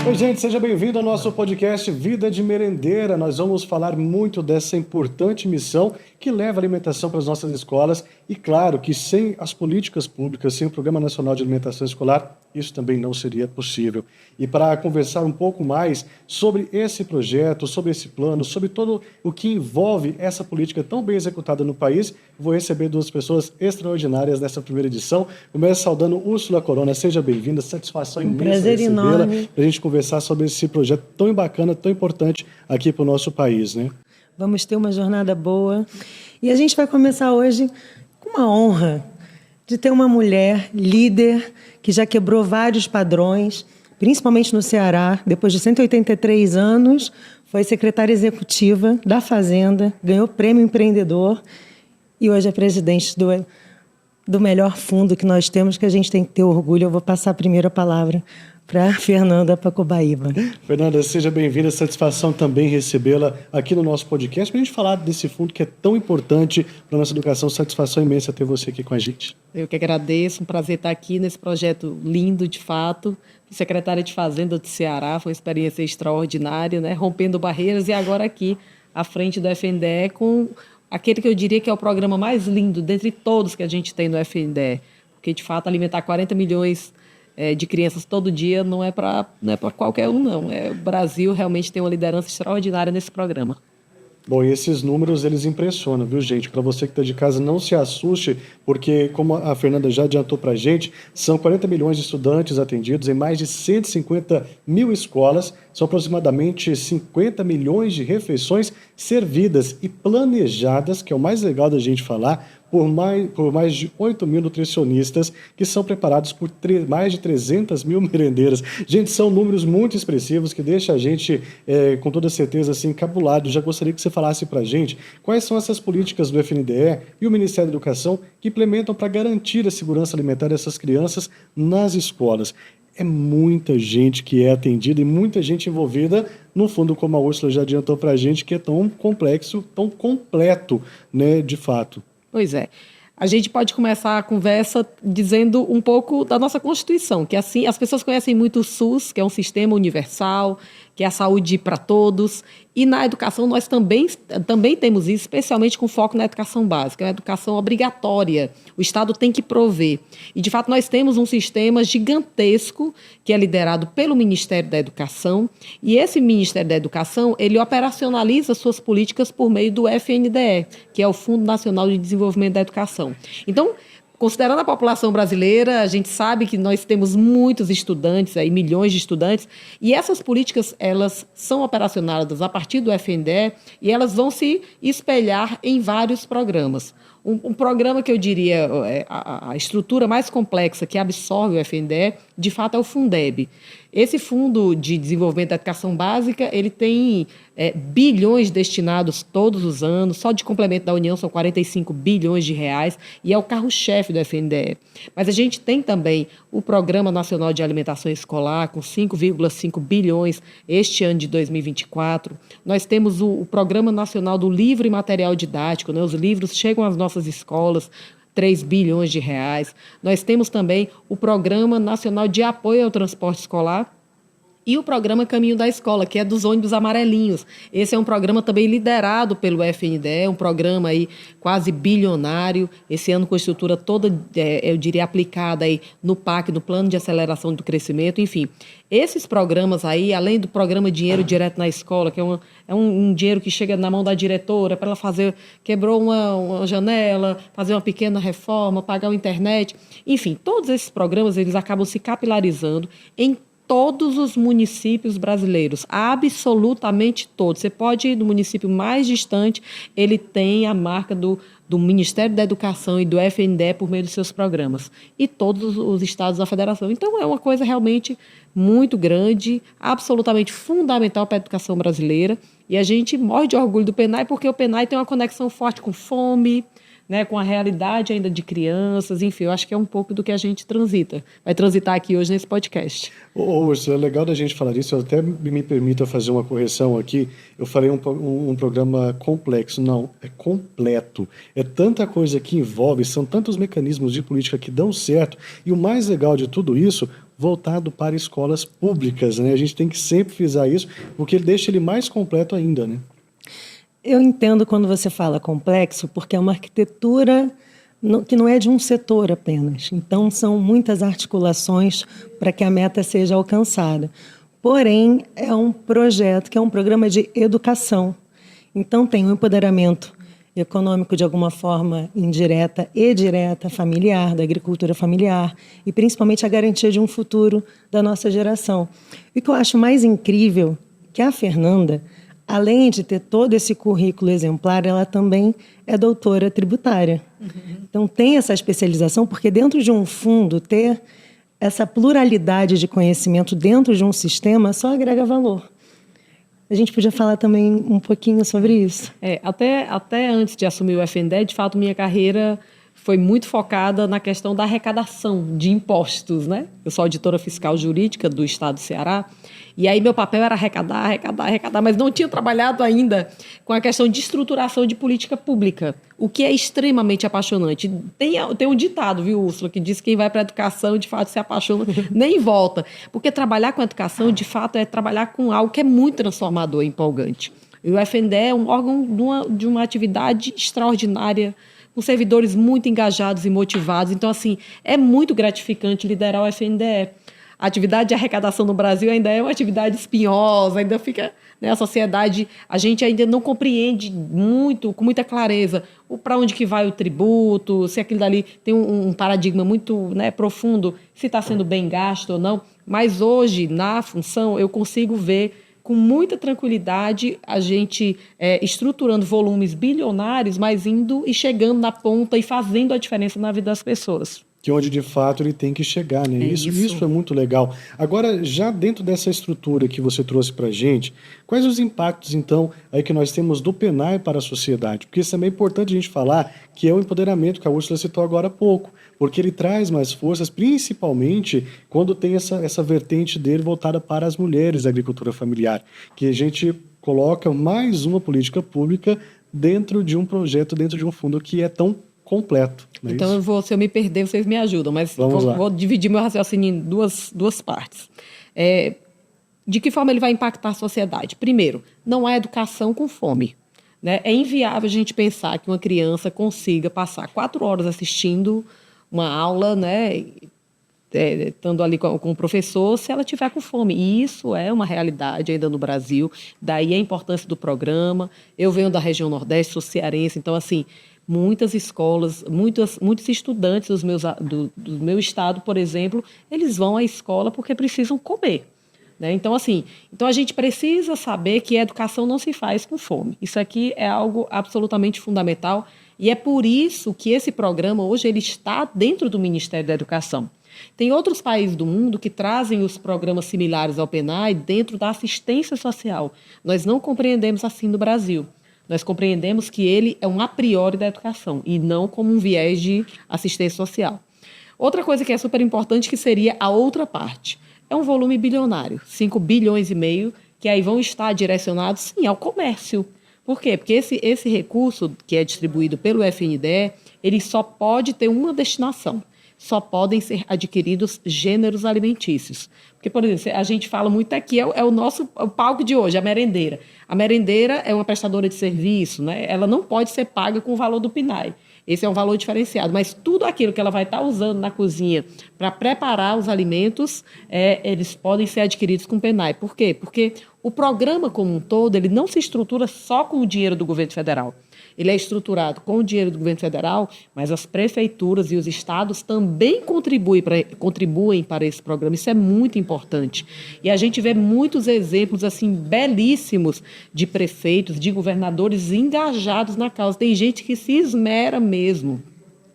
Oi, gente, seja bem-vindo ao nosso podcast Vida de Merendeira. Nós vamos falar muito dessa importante missão que leva alimentação para as nossas escolas e, claro, que sem as políticas públicas, sem o Programa Nacional de Alimentação Escolar, isso também não seria possível. E para conversar um pouco mais sobre esse projeto, sobre esse plano, sobre todo o que envolve essa política tão bem executada no país, vou receber duas pessoas extraordinárias nessa primeira edição. Começo saudando Úrsula Corona, seja bem-vinda, satisfação imensa prazer recebê-la, enorme. para a gente conversar sobre esse projeto tão bacana, tão importante aqui para o nosso país, né? Vamos ter uma jornada boa. E a gente vai começar hoje com uma honra de ter uma mulher líder que já quebrou vários padrões, principalmente no Ceará. Depois de 183 anos, foi secretária executiva da Fazenda, ganhou prêmio empreendedor e hoje é presidente do melhor fundo que nós temos, que a gente tem que ter orgulho. Eu vou passar primeiro a palavra para Fernanda Pacobaíba. Fernanda, seja bem-vinda, satisfação também recebê-la aqui no nosso podcast, para a gente falar desse fundo que é tão importante para a nossa educação. Satisfação imensa ter você aqui com a gente. Eu que agradeço, um prazer estar aqui nesse projeto lindo, de fato. Fui secretária de Fazenda do Ceará, foi uma experiência extraordinária, né? Rompendo barreiras, e agora aqui à frente do FNDE com aquele que eu diria que é o programa mais lindo dentre todos que a gente tem no FNDE, porque de fato alimentar 40 milhões de crianças todo dia não é para qualquer um, não. O Brasil realmente tem uma liderança extraordinária nesse programa. Bom, e esses números, eles impressionam, viu, gente? Para você que está de casa, não se assuste, porque, como a Fernanda já adiantou para a gente, são 40 milhões de estudantes atendidos em mais de 150 mil escolas, são aproximadamente 50 milhões de refeições servidas e planejadas, que é o mais legal da gente falar, por mais de 8 mil nutricionistas que são preparados por mais de 300 mil merendeiras. Gente, são números muito expressivos que deixam a gente, com toda certeza, assim, encabulado. Já gostaria que você falasse para a gente quais são essas políticas do FNDE e o Ministério da Educação que implementam para garantir a segurança alimentar dessas crianças nas escolas. É muita gente que é atendida e muita gente envolvida no fundo, como a Úrsula já adiantou para a gente, que é tão complexo, tão completo, né, de fato. Pois é. A gente pode começar a conversa dizendo um pouco da nossa Constituição, que assim as pessoas conhecem muito o SUS, que é um sistema universal, que é a saúde para todos, e na educação nós também temos isso, especialmente com foco na educação básica, é uma educação obrigatória, o Estado tem que prover. E, de fato, nós temos um sistema gigantesco que é liderado pelo Ministério da Educação, e esse Ministério da Educação, ele operacionaliza suas políticas por meio do FNDE, que é o Fundo Nacional de Desenvolvimento da Educação. Então, considerando a população brasileira, a gente sabe que nós temos muitos estudantes, aí, milhões de estudantes, e essas políticas elas são operacionadas a partir do FNDE e elas vão se espelhar em vários programas. Um programa que eu diria a estrutura mais complexa que absorve o FNDE, de fato, é o Fundeb. Esse Fundo de Desenvolvimento da Educação Básica, ele tem bilhões destinados todos os anos, só de complemento da União são 45 bilhões de reais, e é o carro-chefe do FNDE. Mas a gente tem também o Programa Nacional de Alimentação Escolar, com 5,5 bilhões este ano de 2024. Nós temos o Programa Nacional do Livro e Material Didático, né? Os livros chegam às nossas escolas, 3 bilhões de reais. Nós temos também o Programa Nacional de Apoio ao Transporte Escolar e o programa Caminho da Escola, que é dos ônibus amarelinhos. Esse é um programa também liderado pelo FNDE, um programa aí quase bilionário, esse ano com a estrutura toda, eu diria, aplicada aí no PAC, no Plano de Aceleração do Crescimento, enfim. Esses programas aí, além do programa Dinheiro Direto na Escola, que é um dinheiro que chega na mão da diretora para ela fazer, quebrou uma janela, fazer uma pequena reforma, pagar a internet, enfim, todos esses programas eles acabam se capilarizando em todos os municípios brasileiros, absolutamente todos. Você pode ir no município mais distante, ele tem a marca do Ministério da Educação e do FNDE por meio dos seus programas. E todos os estados da federação. Então, é uma coisa realmente muito grande, absolutamente fundamental para a educação brasileira. E a gente morre de orgulho do PENAI, porque o PENAI tem uma conexão forte com fome, né, com a realidade ainda de crianças, enfim, eu acho que é um pouco do que a gente vai transitar aqui hoje nesse podcast. Úrsula, é legal da gente falar disso, eu até me permita fazer uma correção aqui, eu falei um programa complexo, não, é completo, é tanta coisa que envolve, são tantos mecanismos de política que dão certo, e o mais legal de tudo isso, voltado para escolas públicas, né? A gente tem que sempre frisar isso, porque ele deixa ele mais completo ainda, né? Eu entendo quando você fala complexo, porque é uma arquitetura que não é de um setor apenas. Então, são muitas articulações para que a meta seja alcançada. Porém, é um projeto que é um programa de educação. Então, tem o empoderamento econômico de alguma forma indireta e direta, familiar, da agricultura familiar, e principalmente a garantia de um futuro da nossa geração. E o que eu acho mais incrível que a Fernanda, além de ter todo esse currículo exemplar, ela também é doutora tributária. Então, tem essa especialização, porque dentro de um fundo, ter essa pluralidade de conhecimento dentro de um sistema só agrega valor. A gente podia falar também um pouquinho sobre isso. Até antes de assumir o FNDE, de fato, minha carreira foi muito focada na questão da arrecadação de impostos, né? Eu sou auditora fiscal jurídica do Estado do Ceará, e aí meu papel era arrecadar, mas não tinha trabalhado ainda com a questão de estruturação de política pública, o que é extremamente apaixonante. Tem um ditado, viu, Úrsula, que diz que quem vai para a educação, de fato, se apaixona, nem volta. Porque trabalhar com a educação, de fato, é trabalhar com algo que é muito transformador e empolgante. E o FNDE é um órgão de uma atividade extraordinária, com servidores muito engajados e motivados. Então, assim, é muito gratificante liderar o FNDE. A atividade de arrecadação no Brasil ainda é uma atividade espinhosa, ainda fica, né, a sociedade, a gente ainda não compreende muito, com muita clareza, para onde que vai o tributo, se aquilo dali tem um paradigma muito, né, profundo, se está sendo bem gasto ou não. Mas hoje, na função, eu consigo ver com muita tranquilidade a gente estruturando volumes bilionários, mas indo e chegando na ponta e fazendo a diferença na vida das pessoas. Que onde de fato ele tem que chegar, né? Isso é muito legal. Agora, já dentro dessa estrutura que você trouxe para a gente, quais os impactos, então, aí que nós temos do PNAE para a sociedade? Porque isso também é importante a gente falar, que é o empoderamento que a Úrsula citou agora há pouco, porque ele traz mais forças, principalmente quando tem essa vertente dele voltada para as mulheres da agricultura familiar, que a gente coloca mais uma política pública dentro de um projeto, dentro de um fundo que é tão completo. Então, se eu me perder, vocês me ajudam, mas vou dividir meu raciocínio em duas partes. De que forma ele vai impactar a sociedade? Primeiro, não há educação com fome, né? É inviável a gente pensar que uma criança consiga passar 4 horas assistindo uma aula, né, estando ali com o professor, se ela tiver com fome. E isso é uma realidade ainda no Brasil, daí a importância do programa. Eu venho da região Nordeste, sou cearense, então, assim, muitas escolas, muitos estudantes do meu estado, por exemplo, eles vão à escola porque precisam comer, né? Então, assim, a gente precisa saber que a educação não se faz com fome. Isso aqui é algo absolutamente fundamental e é por isso que esse programa hoje ele está dentro do Ministério da Educação. Tem outros países do mundo que trazem os programas similares ao PNAE dentro da assistência social. Nós não compreendemos assim no Brasil. Nós compreendemos que ele é um a priori da educação e não como um viés de assistência social. Outra coisa que é super importante, que seria a outra parte, é um volume bilionário, 5,5 bilhões, que aí vão estar direcionados, sim, ao comércio. Por quê? Porque esse recurso que é distribuído pelo FNDE, ele só pode ter uma destinação. Só podem ser adquiridos gêneros alimentícios. Porque, por exemplo, a gente fala muito aqui, é o nosso palco de hoje, a merendeira. A merendeira é uma prestadora de serviço, né? Ela não pode ser paga com o valor do PNAE. Esse é um valor diferenciado, mas tudo aquilo que ela vai estar usando na cozinha para preparar os alimentos, eles podem ser adquiridos com PNAE. Por quê? Porque o programa como um todo, ele não se estrutura só com o dinheiro do governo federal. Ele é estruturado com o dinheiro do governo federal, mas as prefeituras e os estados também contribuem para esse programa. Isso é muito importante. E a gente vê muitos exemplos assim belíssimos de prefeitos, de governadores engajados na causa. Tem gente que se esmera mesmo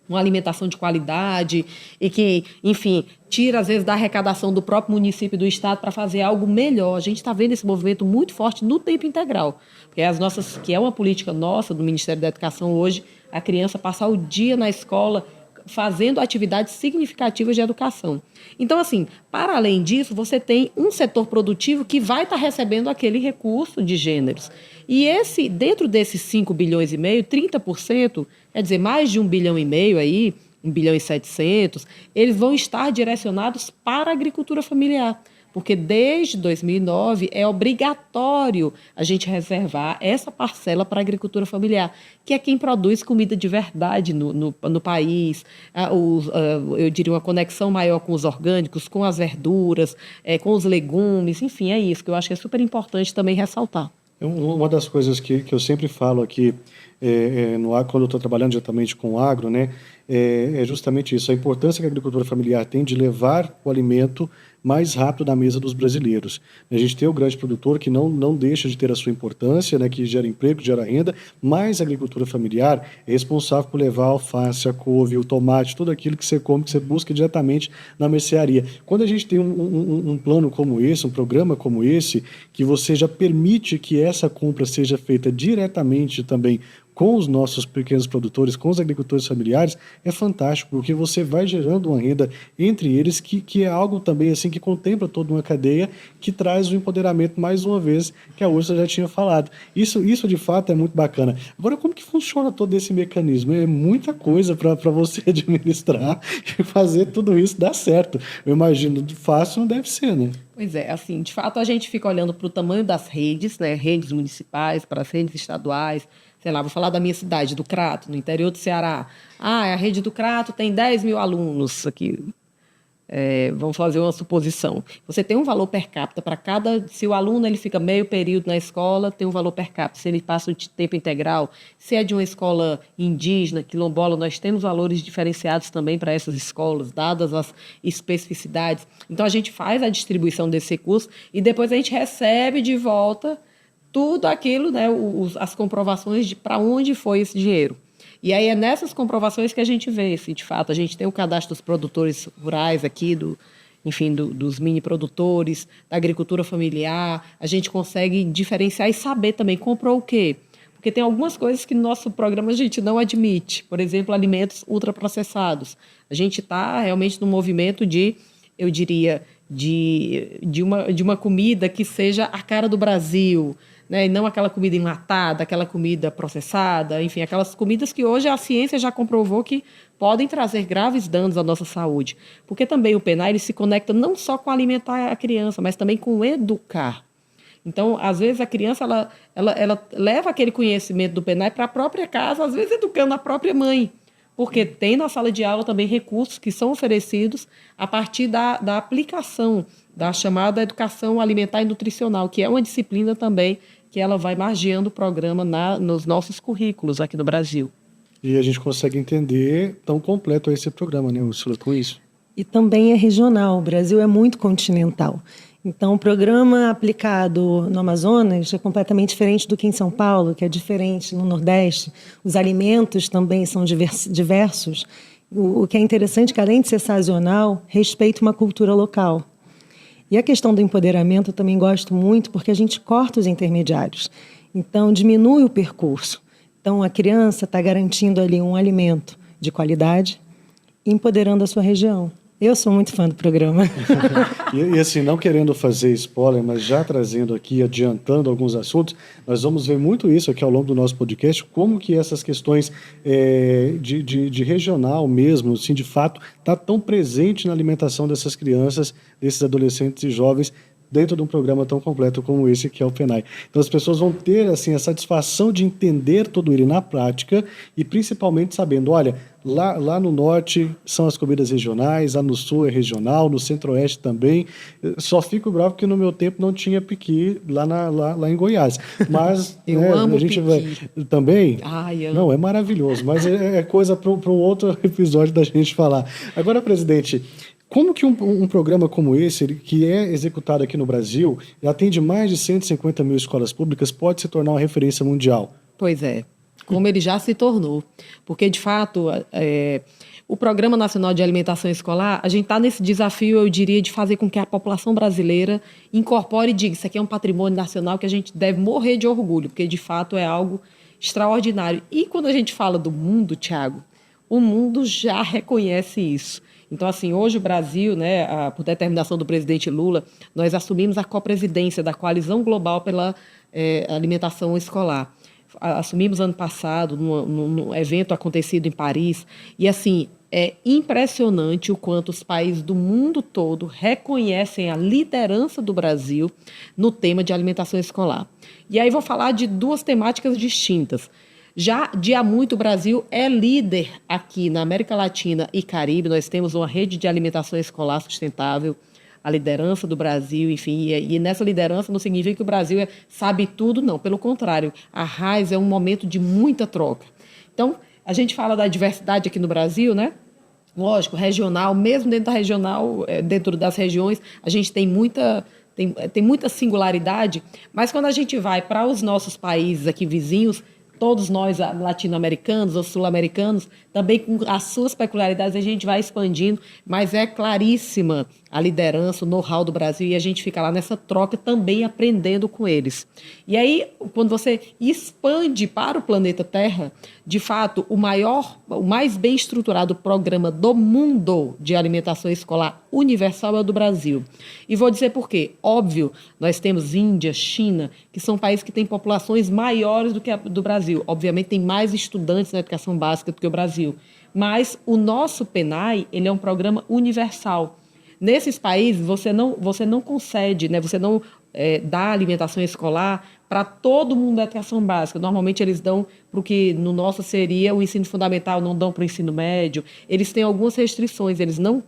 uma alimentação de qualidade e que, enfim, tira, às vezes, da arrecadação do próprio município e do Estado para fazer algo melhor. A gente está vendo esse movimento muito forte no tempo integral, que é uma política nossa, do Ministério da Educação hoje, a criança passar o dia na escola fazendo atividades significativas de educação. Então, assim, para além disso, você tem um setor produtivo que vai estar recebendo aquele recurso de gêneros. E dentro desses 5 bilhões e meio, 30%, quer dizer, mais de 1 bilhão e meio aí, 1 bilhão e 700, eles vão estar direcionados para a agricultura familiar. Porque desde 2009 é obrigatório a gente reservar essa parcela para a agricultura familiar, que é quem produz comida de verdade no país, eu diria uma conexão maior com os orgânicos, com as verduras, com os legumes, enfim, é isso que eu acho que é super importante também ressaltar. Uma das coisas que eu sempre falo aqui no agro, quando eu estou trabalhando diretamente com o agro, né, é justamente isso, a importância que a agricultura familiar tem de levar o alimento mais rápido da mesa dos brasileiros. A gente tem o grande produtor que não deixa de ter a sua importância, né, que gera emprego, gera renda, mas a agricultura familiar é responsável por levar a alface, a couve, o tomate, tudo aquilo que você come, que você busca diretamente na mercearia. Quando a gente tem um plano como esse, um programa como esse, que você já permite que essa compra seja feita diretamente também com os nossos pequenos produtores, com os agricultores familiares, é fantástico, porque você vai gerando uma renda entre eles que é algo também assim que contempla toda uma cadeia, que traz o empoderamento, mais uma vez, que a Úrsula já tinha falado. Isso de fato é muito bacana. Agora, como que funciona todo esse mecanismo? É muita coisa para você administrar e fazer tudo isso dar certo. Eu imagino, fácil não deve ser, né? Pois é, assim, de fato a gente fica olhando para o tamanho das redes, né, redes municipais, para as redes estaduais. Sei lá, vou falar da minha cidade, do Crato, no interior do Ceará. A rede do Crato tem 10 mil alunos aqui. Vamos fazer uma suposição. Você tem um valor per capita para cada... Se o aluno ele fica meio período na escola, tem um valor per capita. Se ele passa o tempo integral, se é de uma escola indígena, quilombola, nós temos valores diferenciados também para essas escolas, dadas as especificidades. Então, a gente faz a distribuição desse recurso e depois a gente recebe de volta tudo aquilo, né, as comprovações de para onde foi esse dinheiro. E aí é nessas comprovações que a gente vê se, de fato, a gente tem o cadastro dos produtores rurais aqui, dos mini produtores, da agricultura familiar, a gente consegue diferenciar e saber também comprou o quê. Porque tem algumas coisas que no nosso programa a gente não admite. Por exemplo, alimentos ultraprocessados. A gente está realmente num movimento eu diria, de uma comida que seja a cara do Brasil, né? E não aquela comida enlatada, aquela comida processada, enfim, aquelas comidas que hoje a ciência já comprovou que podem trazer graves danos à nossa saúde. Porque também o PENAI ele se conecta não só com alimentar a criança, mas também com educar. Então, às vezes, a criança ela leva aquele conhecimento do PENAI para a própria casa, às vezes educando a própria mãe. Porque tem na sala de aula também recursos que são oferecidos a partir da aplicação da chamada educação alimentar e nutricional, que é uma disciplina também que ela vai margeando o programa nos nossos currículos aqui no Brasil. E a gente consegue entender tão completo esse programa, né, Úrsula, com isso. E também é regional, o Brasil é muito continental. Então, o programa aplicado no Amazonas é completamente diferente do que em São Paulo, que é diferente no Nordeste. Os alimentos também são diversos. O que é interessante é que, além de ser sazonal, respeita uma cultura local. E a questão do empoderamento eu também gosto muito, porque a gente corta os intermediários. Então, diminui o percurso. Então, a criança está garantindo ali um alimento de qualidade, empoderando a sua região. Eu sou muito fã do programa. E assim, não querendo fazer spoiler, mas já trazendo aqui, adiantando alguns assuntos, nós vamos ver muito isso aqui ao longo do nosso podcast, como que essas questões de regional mesmo, assim, de fato, está tão presente na alimentação dessas crianças, desses adolescentes e jovens, dentro de um programa tão completo como esse que é o PENAI. Então as pessoas vão ter assim a satisfação de entender tudo ele na prática e principalmente sabendo, olha, lá no norte são as comidas regionais, lá no sul é regional, no centro-oeste também. Só fico bravo porque no meu tempo não tinha piqui lá em Goiás. Mas amo a gente piqui. vai também. Ai, não, é maravilhoso, mas é coisa para um outro episódio da gente falar. Agora, presidente, como que um programa como esse, que é executado aqui no Brasil, atende mais de 150 mil escolas públicas, pode se tornar uma referência mundial? Pois é. como ele já se tornou. Porque, de fato, o Programa Nacional de Alimentação Escolar, a gente está nesse desafio, eu diria, de fazer com que a população brasileira incorpore e diga: isso aqui é um patrimônio nacional que a gente deve morrer de orgulho, porque, de fato, é algo extraordinário. E quando a gente fala do mundo, Tiago, o mundo já reconhece isso. Então, assim, hoje o Brasil, né, por determinação do presidente Lula, nós assumimos a copresidência da Coalizão Global pela Alimentação Escolar. Assumimos ano passado, num evento acontecido em Paris, e, assim, é impressionante o quanto os países do mundo todo reconhecem a liderança do Brasil no tema de alimentação escolar. E aí vou falar de duas temáticas distintas. Já de há muito, o Brasil é líder aqui na América Latina e Caribe. Nós temos uma rede de alimentação escolar sustentável, a liderança do Brasil, enfim. E nessa liderança não significa que o Brasil sabe tudo, não. Pelo contrário, a RAIS é um momento de muita troca. Então, a gente fala da diversidade aqui no Brasil, né? Lógico, regional, mesmo dentro da regional, dentro das regiões, a gente tem muita singularidade, mas quando a gente vai para os nossos países aqui vizinhos, todos nós latino-americanos ou sul-americanos, também com as suas peculiaridades, a gente vai expandindo, mas é claríssima a liderança, o know-how do Brasil, e a gente fica lá nessa troca também aprendendo com eles. E aí, quando você expande para o planeta Terra, de fato, o mais bem estruturado programa do mundo de alimentação escolar universal é o do Brasil. E vou dizer por quê. Óbvio, nós temos Índia, China, que são países que têm populações maiores do que a do Brasil. Obviamente, tem mais estudantes na educação básica do que o Brasil. Mas o nosso PENAI, ele é um programa universal. Nesses países, você não concede, né? Você não dá alimentação escolar para todo mundo da educação básica. Normalmente, eles dão para o que no nosso seria o ensino fundamental, não dão para o ensino médio. Eles têm algumas restrições, eles não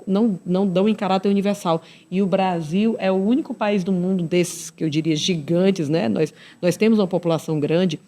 dão em caráter universal. E o Brasil é o único país do mundo desses, que eu diria, gigantes, né? Nós temos uma população grande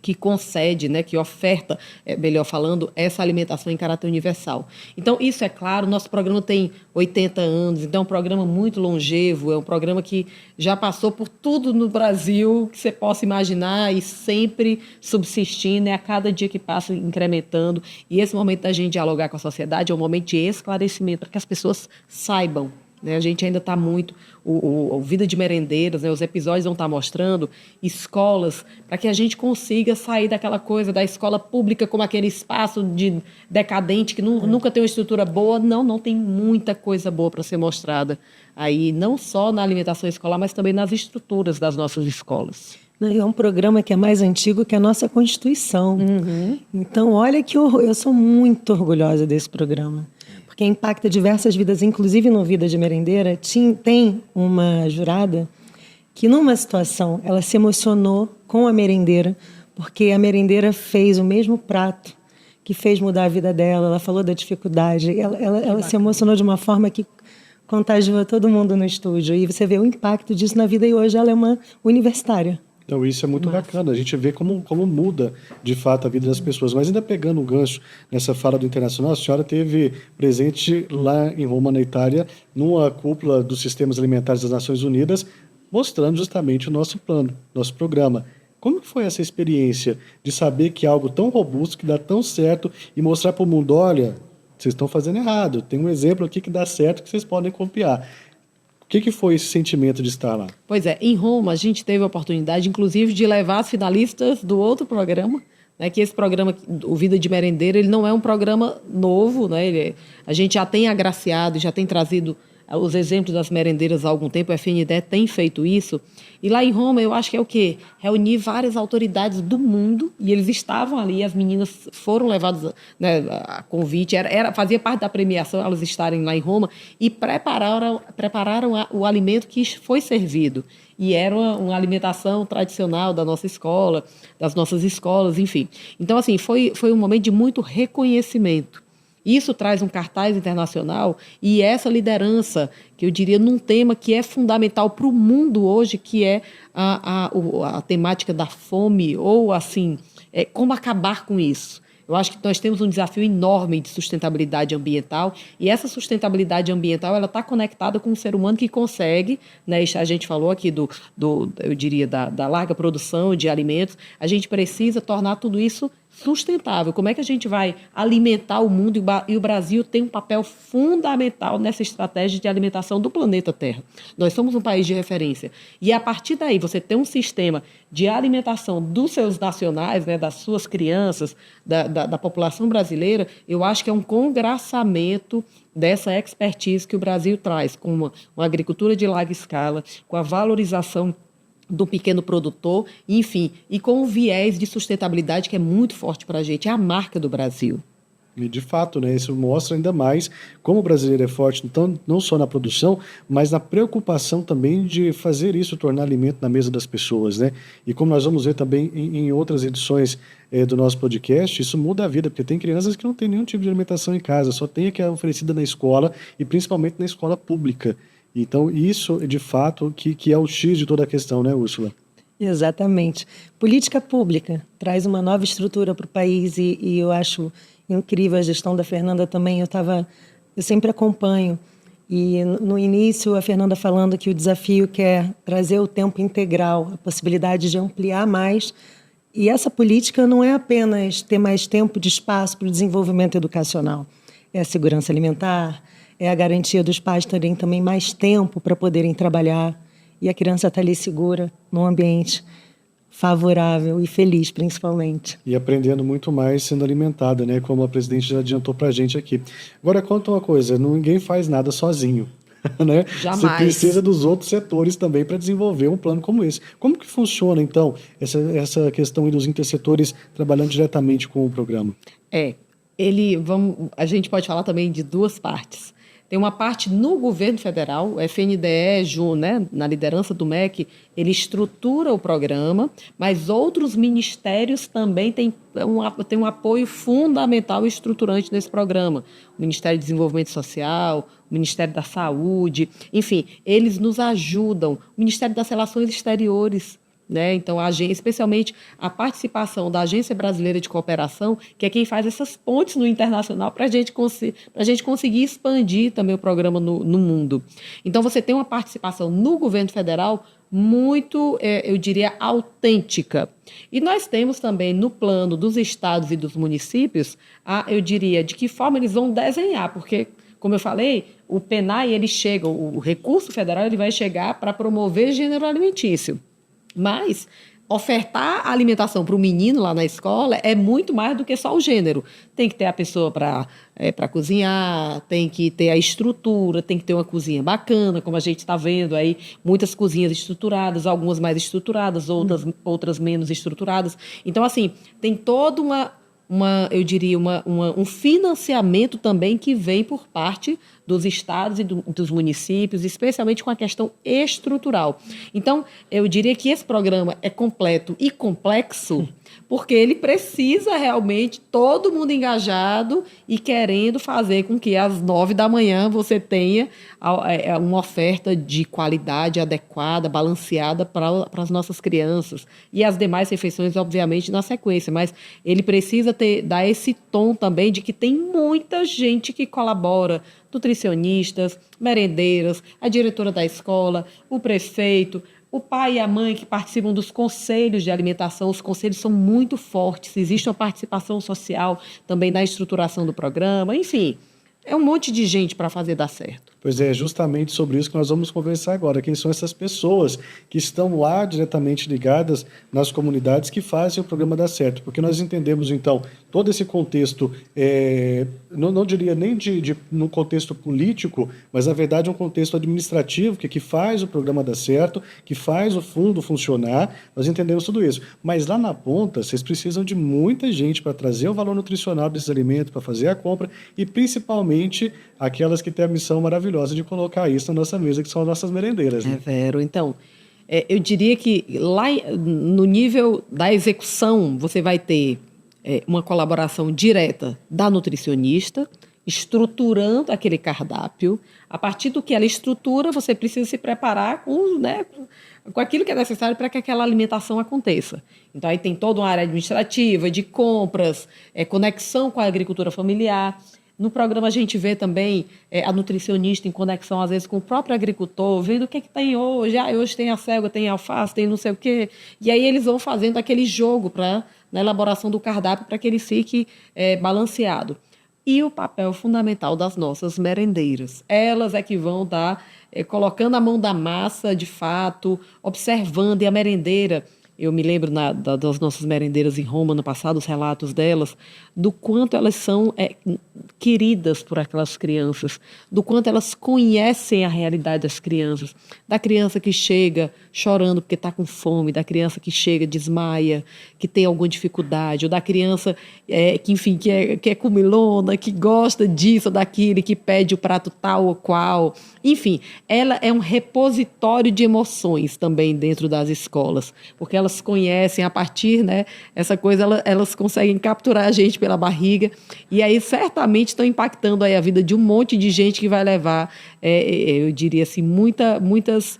que concede, né, que oferta, melhor falando, essa alimentação em caráter universal. Então, isso é claro, nosso programa tem 80 anos, então é um programa muito longevo, é um programa que já passou por tudo no Brasil que você possa imaginar e sempre subsistindo, a cada dia que passa incrementando. E esse momento da gente dialogar com a sociedade é um momento de esclarecimento, para que as pessoas saibam. A gente ainda está muito... O Vida de Merendeiras, os episódios vão estar mostrando escolas, para que a gente consiga sair daquela coisa da escola pública como aquele espaço decadente, que nunca tem uma estrutura boa. Não tem muita coisa boa para ser mostrada aí, não só na alimentação escolar, mas também nas estruturas das nossas escolas. É um programa que é mais antigo que a nossa Constituição. Uhum. Então, olha que eu sou muito orgulhosa desse programa, porque impacta diversas vidas, inclusive no Vida de Merendeira. Tem uma jurada que, numa situação, ela se emocionou com a merendeira, porque a merendeira fez o mesmo prato que fez mudar a vida dela. Ela falou da dificuldade, ela se emocionou de uma forma que contagiou todo mundo no estúdio. E você vê o impacto disso na vida, e hoje ela é uma universitária. Então, isso é muito bacana. A gente vê como muda, de fato, a vida das pessoas. Mas ainda pegando um gancho nessa fala do Internacional, a senhora teve presente lá em Roma, na Itália, numa cúpula dos sistemas alimentares das Nações Unidas, mostrando justamente o nosso plano, nosso programa. Como que foi essa experiência de saber que algo tão robusto, que dá tão certo, e mostrar para o mundo: olha, vocês estão fazendo errado, tem um exemplo aqui que dá certo, que vocês podem copiar. O que foi esse sentimento de estar lá? Pois é, em Roma a gente teve a oportunidade, inclusive, de levar as finalistas do outro programa, né, que esse programa, o Vida de Merendeira, ele não é um programa novo, né, a gente já tem agraciado, já tem trazido os exemplos das merendeiras há algum tempo. O FNDE tem feito isso. E lá em Roma, eu acho que é o quê? Reunir várias autoridades do mundo, e eles estavam ali, as meninas foram levadas, né, a convite, fazia parte da premiação elas estarem lá em Roma, e prepararam o alimento que foi servido. E era uma alimentação tradicional da nossa escola, das nossas escolas, enfim. Então, assim, foi um momento de muito reconhecimento. Isso traz um cartaz internacional e essa liderança, que eu diria, num tema que é fundamental para o mundo hoje, que é a temática da fome, ou assim, como acabar com isso. Eu acho que nós temos um desafio enorme de sustentabilidade ambiental, e essa sustentabilidade ambiental ela está conectada com um ser humano que consegue, né, a gente falou aqui eu diria, da larga produção de alimentos, a gente precisa tornar tudo isso sustentável. Como é que a gente vai alimentar o mundo? E o Brasil tem um papel fundamental nessa estratégia de alimentação do planeta Terra. Nós somos um país de referência. E, a partir daí, você tem um sistema de alimentação dos seus nacionais, né, das suas crianças, da população brasileira, eu acho que é um congraçamento dessa expertise que o Brasil traz, com uma agricultura de larga escala, com a valorização do pequeno produtor, enfim, e com um viés de sustentabilidade que é muito forte para a gente, é a marca do Brasil. E, de fato, né, isso mostra ainda mais como o brasileiro é forte, então, não só na produção, mas na preocupação também de fazer isso tornar alimento na mesa das pessoas, né? E como nós vamos ver também em outras edições do nosso podcast, isso muda a vida, porque tem crianças que não têm nenhum tipo de alimentação em casa, só tem a que é oferecida na escola e principalmente na escola pública. Então, isso, de fato, que é o X de toda a questão, né, Úrsula? Exatamente. Política pública traz uma nova estrutura para o país e eu acho incrível a gestão da Fernanda também. Eu sempre acompanho. E no início, a Fernanda falando que o desafio quer trazer o tempo integral, a possibilidade de ampliar mais. E essa política não é apenas ter mais tempo de espaço para o desenvolvimento educacional. É a segurança alimentar, é a garantia dos pais terem também mais tempo para poderem trabalhar e a criança está ali segura, num ambiente favorável e feliz, principalmente. E aprendendo muito mais sendo alimentada, né? Como a presidente já adiantou para a gente aqui. Agora, conta uma coisa, ninguém faz nada sozinho, né? Jamais. Você precisa dos outros setores também para desenvolver um plano como esse. Como que funciona, então, essa questão dos intersetores trabalhando diretamente com o programa? A gente pode falar também de duas partes. Tem uma parte no governo federal, o FNDE, né, na liderança do MEC, ele estrutura o programa, mas outros ministérios também têm um apoio fundamental e estruturante nesse programa. O Ministério do Desenvolvimento Social, o Ministério da Saúde, enfim, eles nos ajudam. O Ministério das Relações Exteriores, né? Então, especialmente a participação da Agência Brasileira de Cooperação, que é quem faz essas pontes no internacional para a gente conseguir expandir também o programa no mundo. Então, você tem uma participação no governo federal muito, eu diria, autêntica. E nós temos também no plano dos estados e dos municípios, eu diria, de que forma eles vão desenhar, porque, como eu falei, o PENAI, ele chega, o recurso federal, ele vai chegar para promover gênero alimentício. Mas ofertar alimentação para o menino lá na escola é muito mais do que só o gênero. Tem que ter a pessoa para cozinhar, tem que ter a estrutura, tem que ter uma cozinha bacana, como a gente está vendo aí, muitas cozinhas estruturadas, algumas mais estruturadas, outras menos estruturadas. Então, assim, tem toda eu diria, um financiamento também que vem por parte dos estados e dos municípios, especialmente com a questão estrutural. Então, eu diria que esse programa é completo e complexo, porque ele precisa realmente todo mundo engajado e querendo fazer com que às 9 da manhã você tenha uma oferta de qualidade adequada, balanceada para as nossas crianças. E as demais refeições, obviamente, na sequência. Mas ele precisa dar esse tom também de que tem muita gente que colabora, nutricionistas, merendeiras, a diretora da escola, o prefeito, o pai e a mãe que participam dos conselhos de alimentação. Os conselhos são muito fortes, existe uma participação social também na estruturação do programa, enfim, é um monte de gente para fazer dar certo. Pois é, justamente sobre isso que nós vamos conversar agora. Quem são essas pessoas que estão lá diretamente ligadas nas comunidades que fazem o programa dar certo? Porque nós entendemos, então, todo esse contexto, não diria nem no contexto político, mas, na verdade, um contexto administrativo que faz o programa dar certo, que faz o fundo funcionar. Nós entendemos tudo isso. Mas lá na ponta, vocês precisam de muita gente para trazer o valor nutricional desses alimentos, para fazer a compra e, principalmente, aquelas que têm a missão maravilhosa de colocar isso na nossa mesa, que são as nossas merendeiras. Né? Vero. Então, eu diria que lá no nível da execução, você vai ter uma colaboração direta da nutricionista, estruturando aquele cardápio. A partir do que ela estrutura, você precisa se preparar com, né, com aquilo que é necessário para que aquela alimentação aconteça. Então, aí tem toda uma área administrativa, de compras, conexão com a agricultura familiar. No programa a gente vê também a nutricionista em conexão, às vezes, com o próprio agricultor, vendo o que tem hoje. Hoje tem a selga, tem alface, tem não sei o quê. E aí eles vão fazendo aquele jogo na elaboração do cardápio para que ele fique balanceado. E o papel fundamental das nossas merendeiras. Elas é que vão estar colocando a mão da massa, de fato, observando. E a merendeira, eu me lembro das nossas merendeiras em Roma, no passado, os relatos delas, do quanto elas são queridas por aquelas crianças, do quanto elas conhecem a realidade das crianças, da criança que chega chorando porque está com fome, da criança que chega, desmaia, que tem alguma dificuldade, ou da criança que, enfim, que é comilona, que gosta disso ou daquilo, que pede o prato tal ou qual. Enfim, ela é um repositório de emoções também dentro das escolas, porque elas conhecem a partir, né, essa coisa, elas conseguem capturar a gente pela barriga, e aí certamente estão impactando aí a vida de um monte de gente que vai levar, eu diria assim, muitos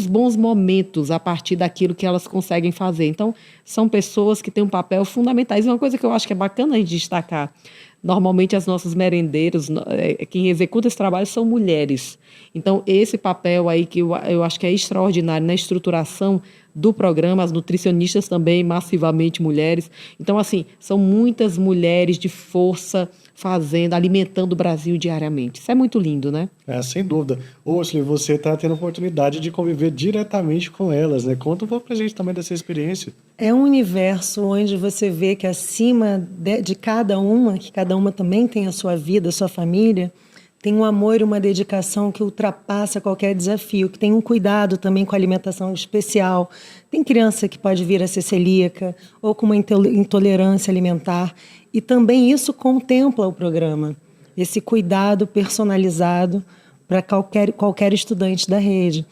bons momentos a partir daquilo que elas conseguem fazer. Então, são pessoas que têm um papel fundamental. E uma coisa que eu acho que é bacana a gente destacar, normalmente as nossas merendeiras, quem executa esse trabalho são mulheres. Então, esse papel aí que eu acho que é extraordinário na estruturação do programa, as nutricionistas também, massivamente mulheres. Então, assim, são muitas mulheres de força alimentando o Brasil diariamente. Isso é muito lindo, né? Sem dúvida. Osli, você está tendo a oportunidade de conviver diretamente com elas, né? Conta um pouco pra gente também dessa experiência. É um universo onde você vê que acima de cada uma, que cada uma também tem a sua vida, a sua família, tem um amor e uma dedicação que ultrapassa qualquer desafio, que tem um cuidado também com a alimentação especial. Tem criança que pode vir a ser celíaca ou com uma intolerância alimentar, e também isso contempla o programa, esse cuidado personalizado para qualquer estudante da rede.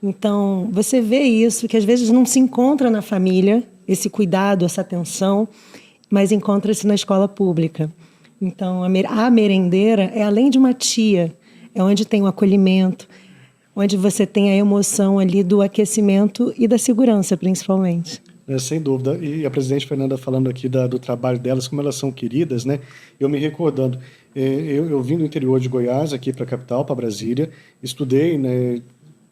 Então, você vê isso, que às vezes não se encontra na família, esse cuidado, essa atenção, mas encontra-se na escola pública. Então, a merendeira é além de uma tia, é onde tem o acolhimento, onde você tem a emoção ali do aquecimento e da segurança, principalmente. Sem dúvida. E a presidente Fernanda falando aqui do trabalho delas, como elas são queridas, né? Eu me recordando, eu vim do interior de Goiás, aqui para a capital, para Brasília, estudei, né,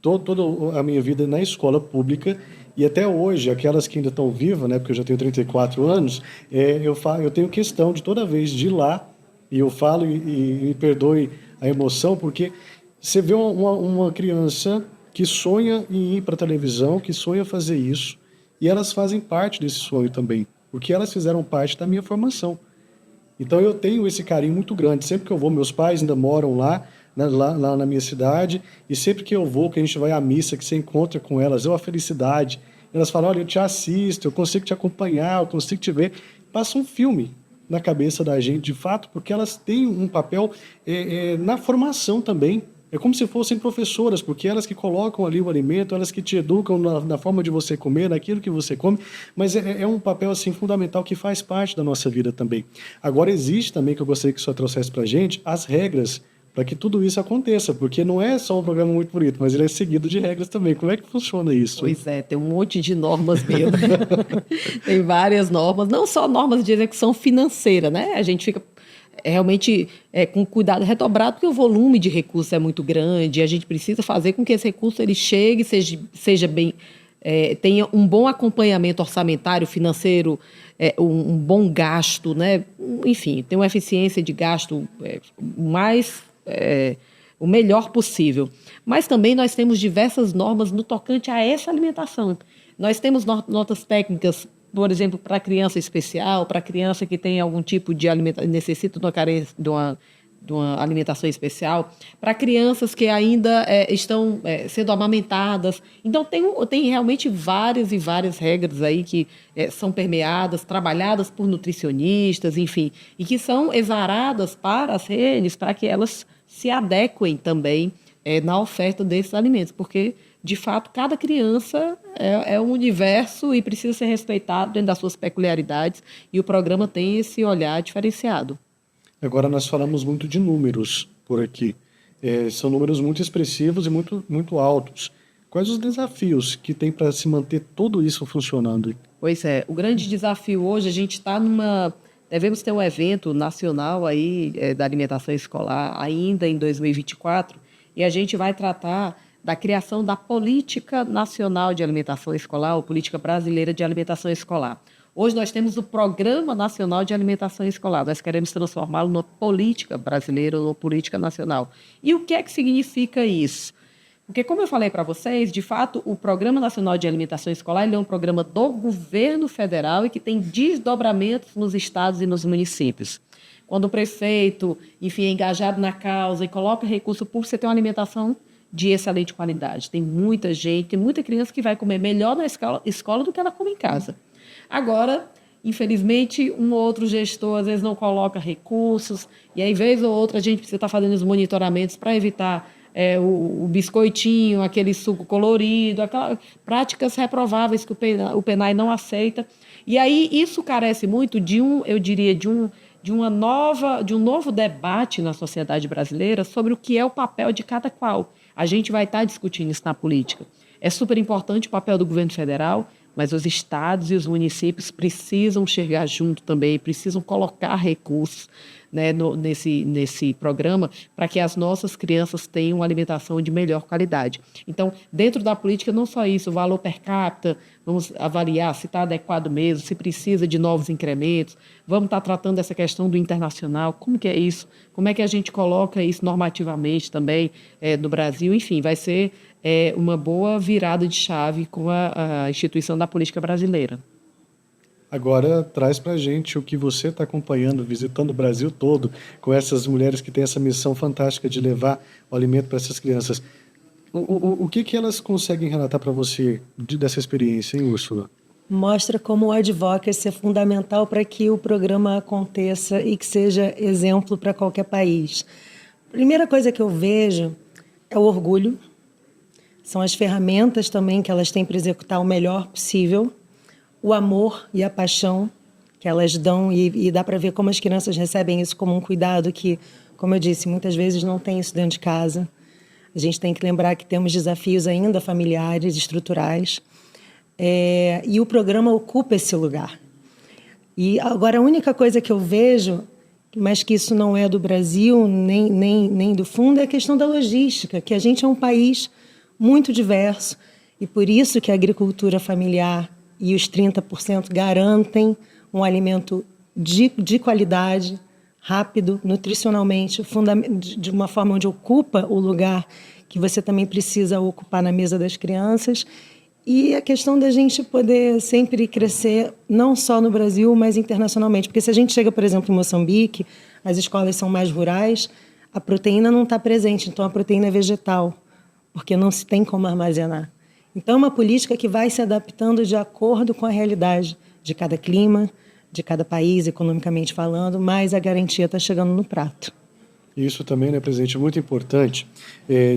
toda a minha vida na escola pública, e até hoje, aquelas que ainda estão vivas, né, porque eu já tenho 34 anos, eu tenho questão de toda vez de ir lá, e eu falo, e me perdoe a emoção, porque você vê uma criança que sonha em ir para a televisão, que sonha fazer isso, e elas fazem parte desse sonho também, porque elas fizeram parte da minha formação. Então eu tenho esse carinho muito grande. Sempre que eu vou, meus pais ainda moram lá na minha cidade, e sempre que eu vou, que a gente vai à missa, que você encontra com elas, é uma felicidade. Elas falam, olha, eu te assisto, eu consigo te acompanhar, eu consigo te ver. Passa um filme na cabeça da gente, de fato, porque elas têm um papel na formação também. É como se fossem professoras, porque elas que colocam ali o alimento, elas que te educam na forma de você comer, naquilo que você come, mas é um papel assim, fundamental que faz parte da nossa vida também. Agora, existe também, que eu gostaria que o senhor trouxesse para a gente, as regras para que tudo isso aconteça, porque não é só um programa muito bonito, mas ele é seguido de regras também. Como é que funciona isso? Pois é, tem um monte de normas mesmo. Tem várias normas, não só normas de execução financeira, né? A gente fica realmente com cuidado redobrado, porque o volume de recursos é muito grande, a gente precisa fazer com que esse recurso ele chegue, seja bem, tenha um bom acompanhamento orçamentário, financeiro, um bom gasto, né? Enfim, tem uma eficiência de gasto o melhor possível. Mas também nós temos diversas normas no tocante a essa alimentação. Nós temos notas técnicas, por exemplo, para criança especial, para criança que tem algum tipo de necessita de uma alimentação especial, para crianças que ainda estão sendo amamentadas. Então, tem realmente várias e várias regras aí que são permeadas, trabalhadas por nutricionistas, enfim, e que são exaradas para as redes, para que elas se adequem também na oferta desses alimentos, porque de fato, cada criança é um universo e precisa ser respeitado dentro das suas peculiaridades, e o programa tem esse olhar diferenciado. Agora, nós falamos muito de números por aqui. São números muito expressivos e muito, muito altos. Quais os desafios que tem para se manter tudo isso funcionando? Pois é, o grande desafio hoje, a gente está devemos ter um evento nacional aí da alimentação escolar ainda em 2024, e a gente vai tratar da criação da Política Nacional de Alimentação Escolar, ou Política Brasileira de Alimentação Escolar. Hoje nós temos o Programa Nacional de Alimentação Escolar, nós queremos transformá-lo numa política brasileira, numa política nacional. E o que é que significa isso? Porque, como eu falei para vocês, de fato, o Programa Nacional de Alimentação Escolar ele é um programa do governo federal e que tem desdobramentos nos estados e nos municípios. Quando o prefeito, enfim, é engajado na causa e coloca recurso público, você tem uma alimentação de excelente qualidade. Tem muita gente, tem muita criança que vai comer melhor na escola do que ela come em casa. Agora, infelizmente, um ou outro gestor às vezes não coloca recursos, e aí, vez ou outra, a gente precisa estar fazendo os monitoramentos para evitar o biscoitinho, aquele suco colorido, aquelas práticas reprováveis que o PNAE não aceita. E aí isso carece muito de um novo debate na sociedade brasileira sobre o que é o papel de cada qual. A gente vai estar discutindo isso na política. É super importante o papel do governo federal, mas os estados e os municípios precisam chegar junto também, precisam colocar recursos, né, nesse programa para que as nossas crianças tenham uma alimentação de melhor qualidade. Então, dentro da política, não só isso, o valor per capita, vamos avaliar se está adequado mesmo, se precisa de novos incrementos, vamos estar tratando dessa questão do internacional, como que é isso, como é que a gente coloca isso normativamente também no Brasil, enfim, vai ser uma boa virada de chave com a instituição da política brasileira. Agora, traz para a gente o que você está acompanhando, visitando o Brasil todo, com essas mulheres que têm essa missão fantástica de levar o alimento para essas crianças. O que elas conseguem relatar para você dessa experiência, hein, Úrsula? Mostra como o advocacy é fundamental para que o programa aconteça e que seja exemplo para qualquer país. A primeira coisa que eu vejo é o orgulho. São as ferramentas também que elas têm para executar o melhor possível. O amor e a paixão que elas dão, e dá para ver como as crianças recebem isso como um cuidado que, como eu disse, muitas vezes não tem isso dentro de casa. A gente tem que lembrar que temos desafios ainda familiares, estruturais, e o programa ocupa esse lugar. E agora a única coisa que eu vejo, mas que isso não é do Brasil nem do fundo, é a questão da logística, que a gente é um país muito diverso, e por isso que a agricultura familiar e os 30% garantem um alimento de qualidade, rápido, nutricionalmente, de uma forma onde ocupa o lugar que você também precisa ocupar na mesa das crianças. E a questão da gente poder sempre crescer, não só no Brasil, mas internacionalmente. Porque se a gente chega, por exemplo, em Moçambique, as escolas são mais rurais, a proteína não está presente, então a proteína é vegetal, porque não se tem como armazenar. Então, é uma política que vai se adaptando de acordo com a realidade de cada clima, de cada país, economicamente falando, mas a garantia está chegando no prato. Isso também, né, presidente, é muito importante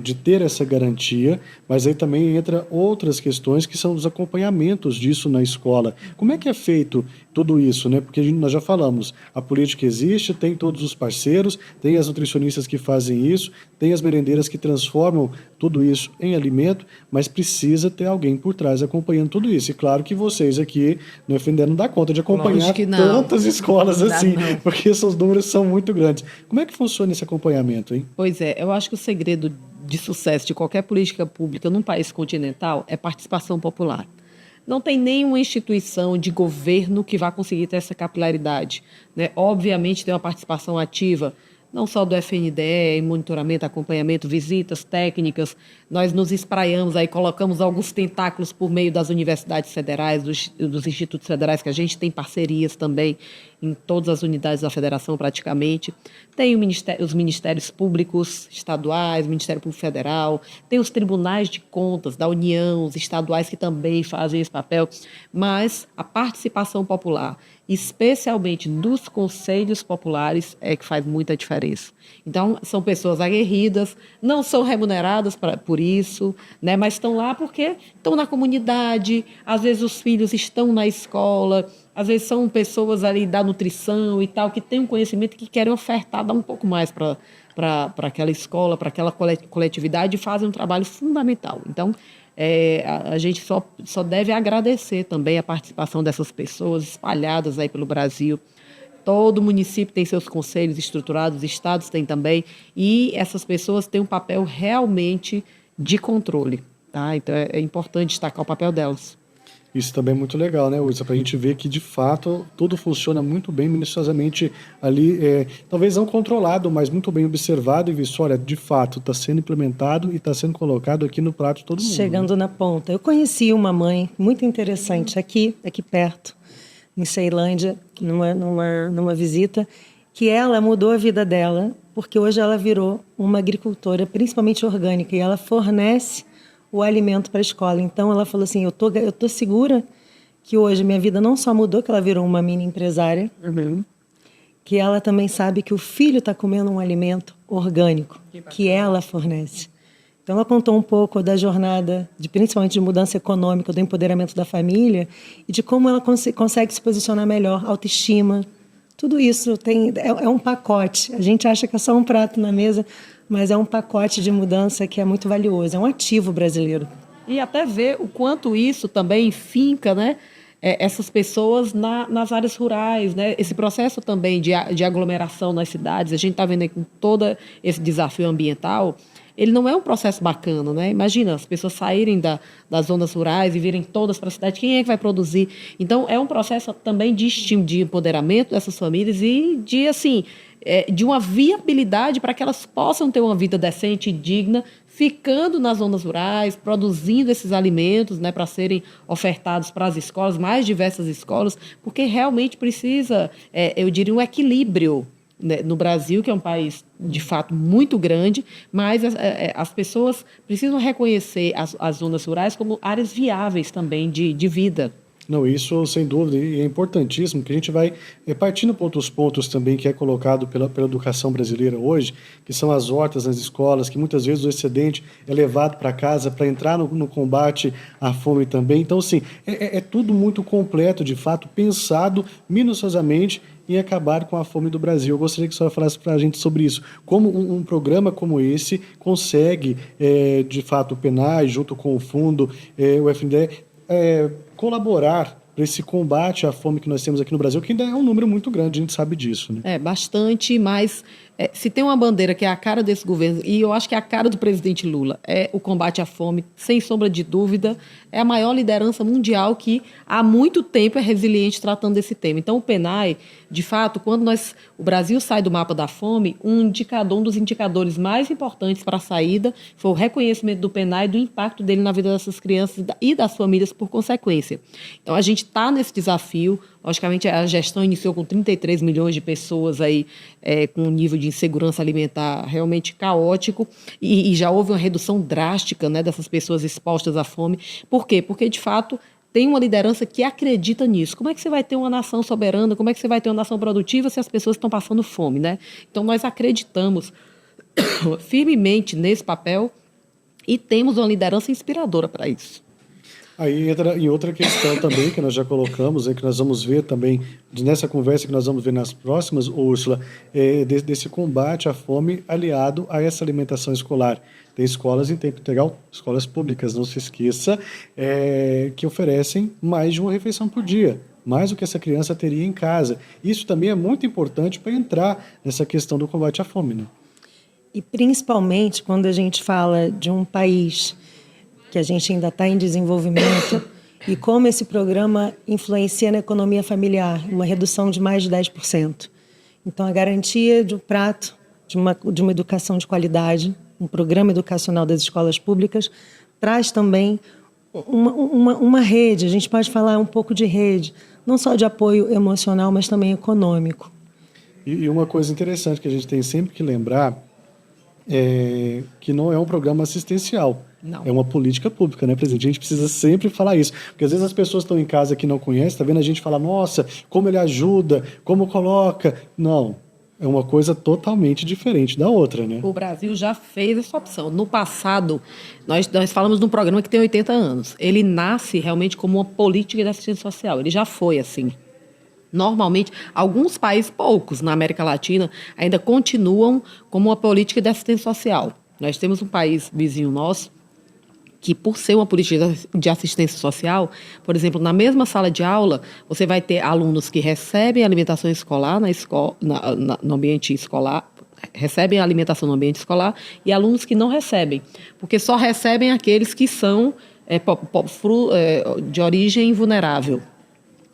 de ter essa garantia, mas aí também entra outras questões que são os acompanhamentos disso na escola. Como é que é feito tudo isso, né? Porque nós já falamos, a política existe, tem todos os parceiros, tem as nutricionistas que fazem isso, tem as merendeiras que transformam tudo isso em alimento, mas precisa ter alguém por trás acompanhando tudo isso. E claro que vocês aqui no FNDE não dá conta de acompanhar tantas escolas assim, porque esses números são muito grandes. Como é que funciona esse acompanhamento, hein? Pois é, eu acho que o segredo de sucesso de qualquer política pública num país continental é participação popular. Não tem nenhuma instituição de governo que vá conseguir ter essa capilaridade, né? Obviamente tem uma participação ativa, não só do FNDE, monitoramento, acompanhamento, visitas técnicas. Nós nos espraiamos aí, colocamos alguns tentáculos por meio das universidades federais, dos institutos federais, que a gente tem parcerias também em todas as unidades da federação praticamente. Tem os ministérios públicos estaduais, o Ministério Público Federal, tem os tribunais de contas da União, os estaduais que também fazem esse papel, mas a participação popular, especialmente dos conselhos populares, é que faz muita diferença. Então, são pessoas aguerridas, não são remuneradas por isso, né, mas estão lá porque estão na comunidade, às vezes os filhos estão na escola, às vezes são pessoas ali da nutrição e tal, que têm um conhecimento que querem ofertar, dar um pouco mais para aquela escola, para aquela coletividade, e fazem um trabalho fundamental. Então, a gente só deve agradecer também a participação dessas pessoas espalhadas aí pelo Brasil. Todo município tem seus conselhos estruturados, estados têm também, e essas pessoas têm um papel realmente de controle. Tá? Então, é importante destacar o papel delas. Isso também é muito legal, né, Ursa? Para a gente ver que, de fato, tudo funciona muito bem, minuciosamente ali, talvez não controlado, mas muito bem observado e visto, olha, de fato, está sendo implementado e está sendo colocado aqui no prato de todo mundo. Chegando na ponta. Eu conheci uma mãe muito interessante aqui perto, em Ceilândia, numa visita, que ela mudou a vida dela, porque hoje ela virou uma agricultora, principalmente orgânica, e ela fornece o alimento para a escola. Então, ela falou assim, eu tô segura que hoje minha vida não só mudou, que ela virou uma mini empresária, que ela também sabe que o filho está comendo um alimento orgânico, que ela fornece. Então, ela contou um pouco da jornada, principalmente de mudança econômica, do empoderamento da família, e de como ela consegue se posicionar melhor, autoestima. Tudo isso é um pacote. A gente acha que é só um prato na mesa, mas é um pacote de mudança que é muito valioso, é um ativo brasileiro. E até ver o quanto isso também finca, né, essas pessoas nas áreas rurais, né, esse processo também de aglomeração nas cidades. A gente está vendo aí com todo esse desafio ambiental, ele não é um processo bacana, né? Imagina, as pessoas saírem das zonas rurais e virem todas para a cidade, quem é que vai produzir? Então, é um processo também de estímulo, de empoderamento dessas famílias e de uma viabilidade para que elas possam ter uma vida decente e digna, ficando nas zonas rurais, produzindo esses alimentos, né, para serem ofertados para as escolas, mais diversas escolas, porque realmente precisa, eu diria, um equilíbrio, né, no Brasil, que é um país, de fato, muito grande, mas as pessoas precisam reconhecer as zonas rurais como áreas viáveis também de vida. Não, isso sem dúvida, e é importantíssimo que a gente vai partindo para outros pontos também que é colocado pela educação brasileira hoje, que são as hortas nas escolas, que muitas vezes o excedente é levado para casa para entrar no combate à fome também. Então, assim, é tudo muito completo, de fato, pensado minuciosamente em acabar com a fome do Brasil. Eu gostaria que a senhora falasse para a gente sobre isso. Como um programa como esse consegue, de fato, o PENAI, junto com o fundo, o FNDE, colaborar para esse combate à fome que nós temos aqui no Brasil, que ainda é um número muito grande, a gente sabe disso, né? Bastante, mas se tem uma bandeira que é a cara desse governo, e eu acho que é a cara do presidente Lula, é o combate à fome, sem sombra de dúvida, é a maior liderança mundial que há muito tempo é resiliente tratando desse tema. Então, o PENAI, de fato, quando o Brasil sai do mapa da fome, um dos indicadores mais importantes para a saída foi o reconhecimento do PENAI e do impacto dele na vida dessas crianças e das famílias por consequência. Então, a gente está nesse desafio. Logicamente, a gestão iniciou com 33 milhões de pessoas aí, com um nível de insegurança alimentar realmente caótico, e já houve uma redução drástica, né, dessas pessoas expostas à fome. Por quê? Porque, de fato, tem uma liderança que acredita nisso. Como é que você vai ter uma nação soberana, como é que você vai ter uma nação produtiva se as pessoas estão passando fome, né? Então, nós acreditamos firmemente nesse papel e temos uma liderança inspiradora para isso. Aí entra em outra questão também que nós já colocamos, que nós vamos ver também, nessa conversa que nós vamos ver nas próximas, Úrsula, desse combate à fome aliado a essa alimentação escolar. Tem escolas em tempo integral, escolas públicas, não se esqueça, que oferecem mais de uma refeição por dia, mais do que essa criança teria em casa. Isso também é muito importante para entrar nessa questão do combate à fome, né? E principalmente quando a gente fala de um país que a gente ainda está em desenvolvimento, e como esse programa influencia na economia familiar, uma redução de mais de 10%. Então, a garantia de um prato, de uma educação de qualidade, um programa educacional das escolas públicas, traz também uma rede, a gente pode falar um pouco de rede, não só de apoio emocional, mas também econômico. E uma coisa interessante que a gente tem sempre que lembrar é que não é um programa assistencial. Não. É uma política pública, né, presidente? A gente precisa sempre falar isso. Porque às vezes as pessoas estão em casa que não conhecem, tá vendo a gente falar, nossa, como ele ajuda, como coloca. Não, é uma coisa totalmente diferente da outra, né? O Brasil já fez essa opção. No passado, nós falamos de um programa que tem 80 anos. Ele nasce realmente como uma política de assistência social. Ele já foi assim. Normalmente, alguns países, poucos na América Latina, ainda continuam como uma política de assistência social. Nós temos um país vizinho nosso que, por ser uma política de assistência social, por exemplo, na mesma sala de aula, você vai ter alunos que recebem alimentação escolar no ambiente escolar, recebem alimentação no ambiente escolar, e alunos que não recebem, porque só recebem aqueles que são de origem vulnerável.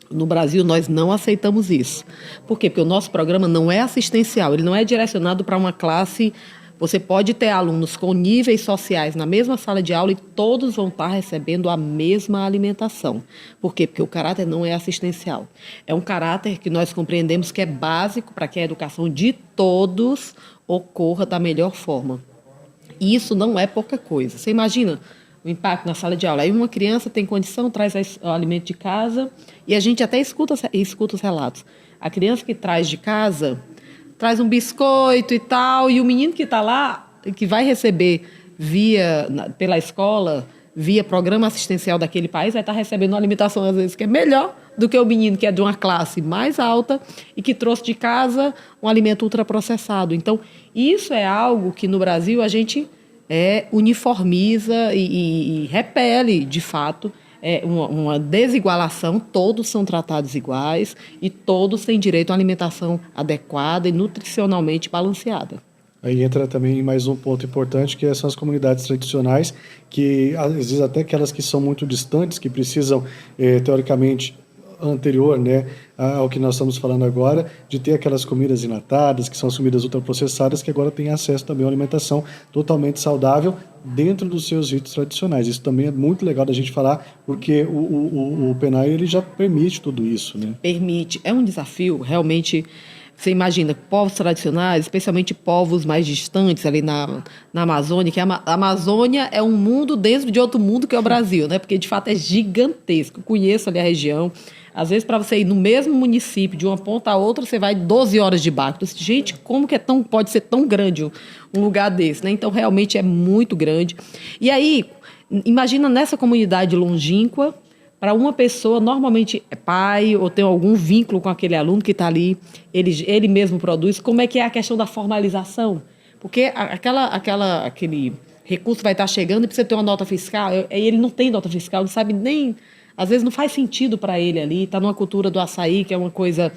No Brasil, nós não aceitamos isso. Por quê? Porque o nosso programa não é assistencial, ele não é direcionado para uma classe. Você pode ter alunos com níveis sociais na mesma sala de aula e todos vão estar recebendo a mesma alimentação. Por quê? Porque o caráter não é assistencial. É um caráter que nós compreendemos que é básico para que a educação de todos ocorra da melhor forma. E isso não é pouca coisa. Você imagina o impacto na sala de aula. Aí uma criança tem condição, traz o alimento de casa, e a gente até escuta os relatos. A criança que traz de casa, traz um biscoito e tal, e o menino que está lá, que vai receber pela escola, via programa assistencial daquele país, vai estar recebendo uma alimentação, às vezes, que é melhor do que o menino que é de uma classe mais alta e que trouxe de casa um alimento ultraprocessado. Então, isso é algo que no Brasil a gente uniformiza e repele, de fato, uma desigualação. Todos são tratados iguais e todos têm direito a uma alimentação adequada e nutricionalmente balanceada. Aí entra também mais um ponto importante, que são as comunidades tradicionais, que às vezes até aquelas que são muito distantes, que precisam, teoricamente, anterior, né, ao que nós estamos falando agora, de ter aquelas comidas enlatadas, que são as comidas ultraprocessadas, que agora têm acesso também a uma alimentação totalmente saudável dentro dos seus ritos tradicionais. Isso também é muito legal da gente falar, porque o PNAE ele já permite tudo isso, né? Permite. É um desafio, realmente. Você imagina, povos tradicionais, especialmente povos mais distantes ali na Amazônia, que a Amazônia é um mundo dentro de outro mundo que é o Brasil, né? Porque de fato é gigantesco. Eu conheço ali a região. Às vezes, para você ir no mesmo município, de uma ponta a outra, você vai 12 horas de barco. Então, gente, como que pode ser tão grande um lugar desse, né? Então, realmente é muito grande. E aí, imagina nessa comunidade longínqua, para uma pessoa, normalmente é pai ou tem algum vínculo com aquele aluno que está ali, ele mesmo produz, como é que é a questão da formalização? Porque aquele recurso vai estar chegando e precisa ter uma nota fiscal, ele não tem nota fiscal, não sabe nem... Às vezes não faz sentido para ele ali, está numa cultura do açaí, que é uma coisa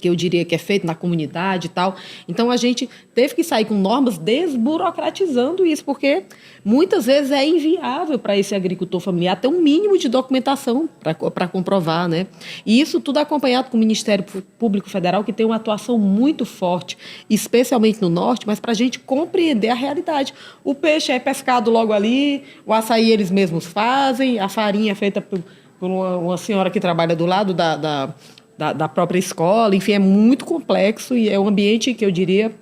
que eu diria que é feita na comunidade e tal. Então, a gente teve que sair com normas desburocratizando isso, porque muitas vezes é inviável para esse agricultor familiar ter um mínimo de documentação para comprovar, né? E isso tudo acompanhado com o Ministério Público Federal, que tem uma atuação muito forte, especialmente no norte, mas para a gente compreender a realidade. O peixe é pescado logo ali, o açaí eles mesmos fazem, a farinha é feita por uma senhora que trabalha do lado da própria escola. Enfim, é muito complexo e é um ambiente que eu diria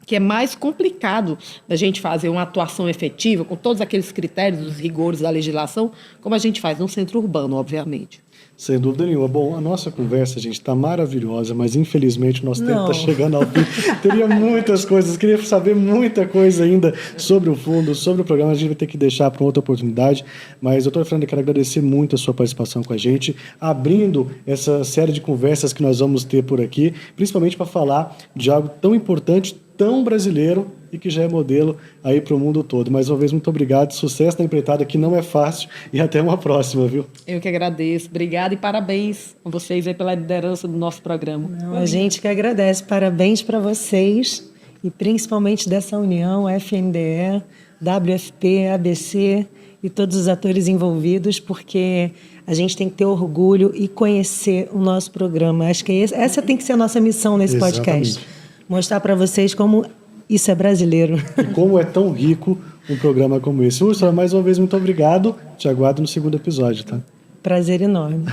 que é mais complicado da gente fazer uma atuação efetiva com todos aqueles critérios, os rigores da legislação, como a gente faz no centro urbano, obviamente. Sem dúvida nenhuma. Bom, a nossa conversa, gente, está maravilhosa, mas infelizmente o nosso tempo está chegando ao fim. Teria muitas coisas, queria saber muita coisa ainda sobre o fundo, sobre o programa, a gente vai ter que deixar para outra oportunidade, mas, doutora Fernanda, quero agradecer muito a sua participação com a gente, abrindo essa série de conversas que nós vamos ter por aqui, principalmente para falar de algo tão importante, tão brasileiro e que já é modelo aí para o mundo todo. Mais uma vez, muito obrigado, sucesso na empreitada, que não é fácil, e até uma próxima, viu? Eu que agradeço. Obrigada e parabéns a vocês aí pela liderança do nosso programa. A gente que agradece. Parabéns para vocês e principalmente dessa união, FNDE, WFP, ABC e todos os atores envolvidos, porque a gente tem que ter orgulho e conhecer o nosso programa. Acho que essa tem que ser a nossa missão nesse podcast. Mostrar para vocês como isso é brasileiro. E como é tão rico um programa como esse. Úrsula, mais uma vez, muito obrigado. Te aguardo no segundo episódio, tá? Prazer enorme.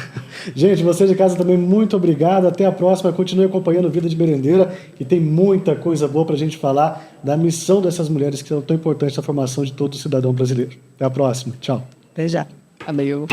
Gente, você de casa também, muito obrigado. Até a próxima. Continue acompanhando Vida de Merendeira, que tem muita coisa boa para a gente falar da missão dessas mulheres que são tão importantes na formação de todo cidadão brasileiro. Até a próxima. Tchau. Até já. Valeu.